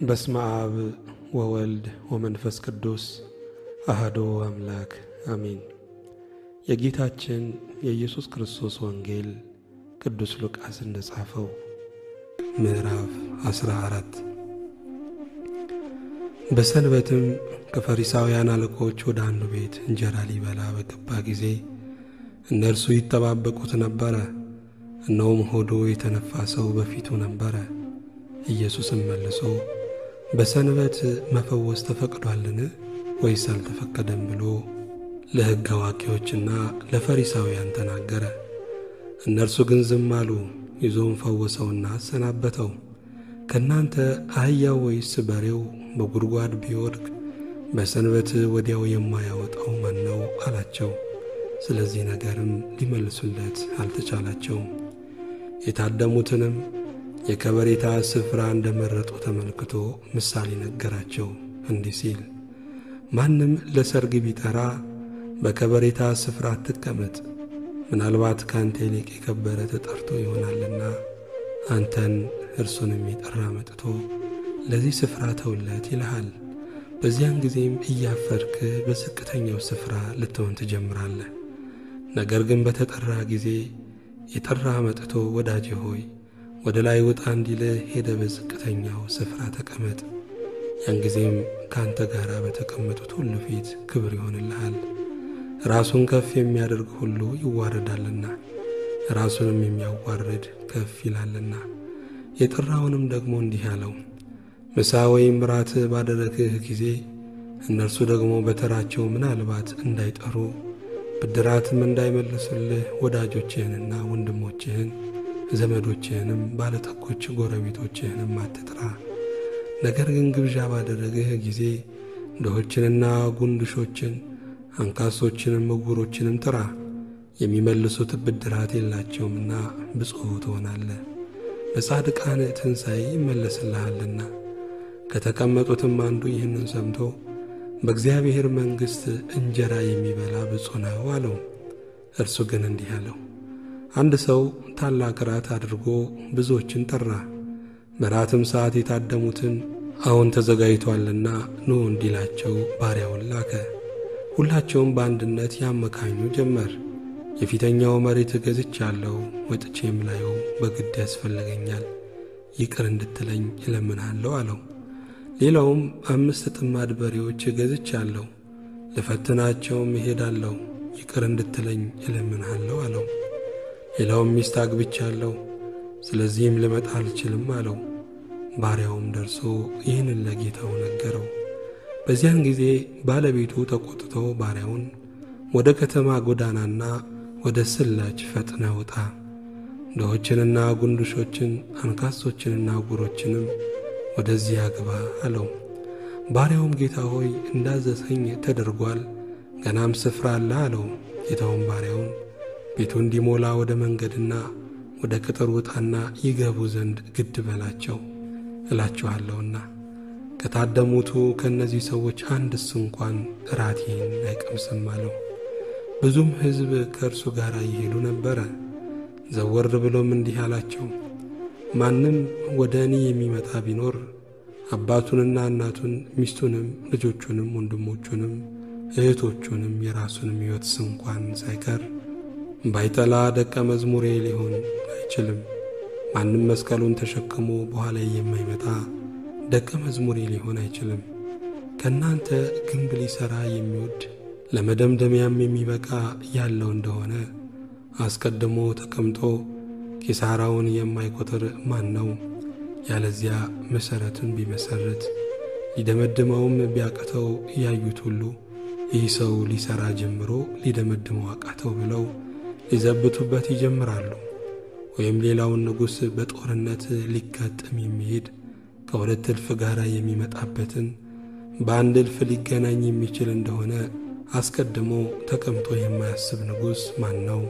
በስመ አብ ወወልድ ወመንፈስ ቅዱስ አሐዱ አምላክ አሜን። የጌታችን የኢየሱስ ክርስቶስ ወንጌል ቅዱስ ሉቃስ እንደጻፈው ምዕራፍ 14። በሰንበትም ከፈሪሳውያን አለቆች ወደ አንዱ ቤት እንጀራ ሊበላ በገባ ጊዜ እነርሱ ይጠባበቁት ነበረ። እነሆም ሆዱ የተነፋ ሰው በፊቱ ነበረ። ኢየሱስም መልሶ በሰንበት መፈወስ ተፈቅዷልን ወይስ አልተፈቀደም ብሎ ለሕግ አዋቂዎችና ለፈሪሳውያን ተናገረ። እነርሱ ግን ዝም አሉ። ይዞም ፈወሰውና አሰናበተው። ከእናንተ አህያው ወይስ በሬው በጉድጓድ ቢወድቅ በሰንበት ወዲያው የማያወጣው ማን ነው አላቸው። ስለዚህ ነገርም ሊመልሱለት አልተቻላቸውም። የታደሙትንም የከበሬታ ስፍራ እንደመረጡ ተመልክቶ ምሳሌ ነገራቸው እንዲህ ሲል፣ ማንም ለሰርግ ቢጠራ በከበሬታ ስፍራ አትቀመጥ። ምናልባት ካንተ ይልቅ የከበረ ተጠርቶ ይሆናልና አንተን እርሱንም የጠራ መጥቶ ለዚህ ስፍራ ተውለት ይልሃል። በዚያን ጊዜም እያፈርክ በዝቅተኛው ስፍራ ልትሆን ትጀምራለህ። ነገር ግን በተጠራ ጊዜ የጠራ መጥቶ ወዳጄ ሆይ ወደ ላይ ውጣ እንዲልህ ሄደ በዝቅተኛው ስፍራ ተቀመጥ። ያን ጊዜም ካንተ ጋር በተቀመጡት ሁሉ ፊት ክብር ይሆንልሃል። ራሱን ከፍ የሚያደርግ ሁሉ ይዋረዳልና ራሱንም የሚያዋርድ ከፍ ይላልና። የጠራውንም ደግሞ እንዲህ አለው፣ ምሳ ወይም ራት ባደረግህ ጊዜ እነርሱ ደግሞ በተራቸው ምናልባት እንዳይጠሩ ብድራትም እንዳይመልሱልህ ወዳጆችህንና ወንድሞችህን ዘመዶችህንም ባለጠጎች ጎረቤቶችህንም አትጥራ። ነገር ግን ግብዣ ባደረግህ ጊዜ ድሆችንና ጉንድሾችን አንካሶችንም ዕውሮችንም ጥራ። የሚመልሱት ብድራት የላቸውምና ብፁዕ ትሆናለህ፣ በጻድቃን ትንሣኤ ይመለስልሃልና። ከተቀመጡትም አንዱ ይህንን ሰምቶ በእግዚአብሔር መንግሥት እንጀራ የሚበላ ብፁዕ ነው አለው። እርሱ ግን እንዲህ አለው፣ አንድ ሰው ታላቅ ራት አድርጎ ብዙዎችን ጠራ። በራትም ሰዓት የታደሙትን አሁን ተዘጋጅቷልና ኑ እንዲላቸው ባሪያውን ላከ። ሁላቸውም በአንድነት ያመካኙ ጀመር። የፊተኛው መሬት ገዝቻለሁ፣ ወጥቼም ላየው በግድ ያስፈልገኛል፣ ይቅር እንድትለኝ እለምንሃለሁ አለው። ሌላውም 5 ጥማድ በሬዎች ገዝቻለሁ፣ ልፈትናቸውም እሄዳለሁ፣ ይቅር እንድትለኝ እለምንሃለሁ አለው። ሌላውም ሚስት አግብቻለሁ፣ ስለዚህም ልመጣ አልችልም አለው። ባሪያውም ደርሶ ይህንን ለጌታው ነገረው። በዚያን ጊዜ ባለቤቱ ተቆጥቶ ባሪያውን ወደ ከተማ ጎዳናና ወደ ስላች ፈጥነህ ውጣ፣ ድሆችንና ጉንድሾችን አንካሶችንና ዕውሮችንም ወደዚህ አግባ አለው። ባሪያውም ጌታ ሆይ እንዳዘዝኸኝ ተደርጓል፣ ገናም ስፍራ አለ አለው። ጌታውም ባሪያውን ቤቱ እንዲሞላ ወደ መንገድና ወደ ቅጥር ውጣና ይገቡ ዘንድ ግድ በላቸው እላችኋለሁና ከታደሙቱ ከእነዚህ ሰዎች አንድስ እንኳን እራቴን አይቀምስም አለው። ብዙም ሕዝብ ከእርሱ ጋር ይሄዱ ነበረ። ዘወር ብሎም እንዲህ አላቸው፣ ማንም ወደ እኔ የሚመጣ ቢኖር አባቱንና እናቱን ሚስቱንም ልጆቹንም ወንድሞቹንም እህቶቹንም የራሱንም ሕይወት እንኳን ሳይቀር ባይጠላ ደቀ መዝሙሬ ሊሆን አይችልም። ማንም መስቀሉን ተሸክሞ በኋላ የማይመጣ ደቀ መዝሙሬ ሊሆን አይችልም። ከእናንተ ግንብ ሊሠራ የሚወድ ለመደምደሚያም የሚበቃ ያለው እንደሆነ አስቀድሞ ተቀምጦ ኪሳራውን የማይቆጥር ማን ነው? ያለዚያ መሠረቱን ቢመሠርት ሊደመድመውም ቢያቅተው ያዩት ሁሉ ይህ ሰው ሊሠራ ጀምሮ ሊደመድመው አቃተው ብለው ሊዘብቱበት ይጀምራሉ። ወይም ሌላውን ንጉሥ በጦርነት ሊጋጠም የሚሄድ ከሁለት እልፍ ጋር የሚመጣበትን በአንድ እልፍ ሊገናኝ የሚችል እንደሆነ አስቀድሞ ተቀምጦ የማያስብ ንጉሥ ማን ነው?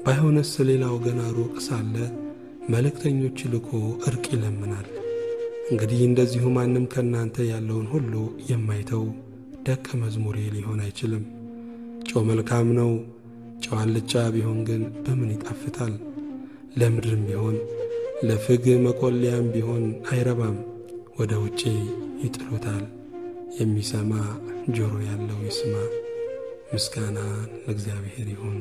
ባይሆንስ ሌላው ገና ሩቅ ሳለ መልእክተኞች ልኮ ዕርቅ ይለምናል። እንግዲህ እንደዚሁ ማንም ከእናንተ ያለውን ሁሉ የማይተው ደቀ መዝሙሬ ሊሆን አይችልም። ጨው መልካም ነው፣ ጨው አልጫ ቢሆን ግን በምን ይጣፍጣል? ለምድርም ቢሆን ለፍግ መቆለያም ቢሆን አይረባም፣ ወደ ውጪ ይጥሉታል። የሚሰማ ጆሮ ያለው ይስማ። ምስጋና ለእግዚአብሔር ይሁን።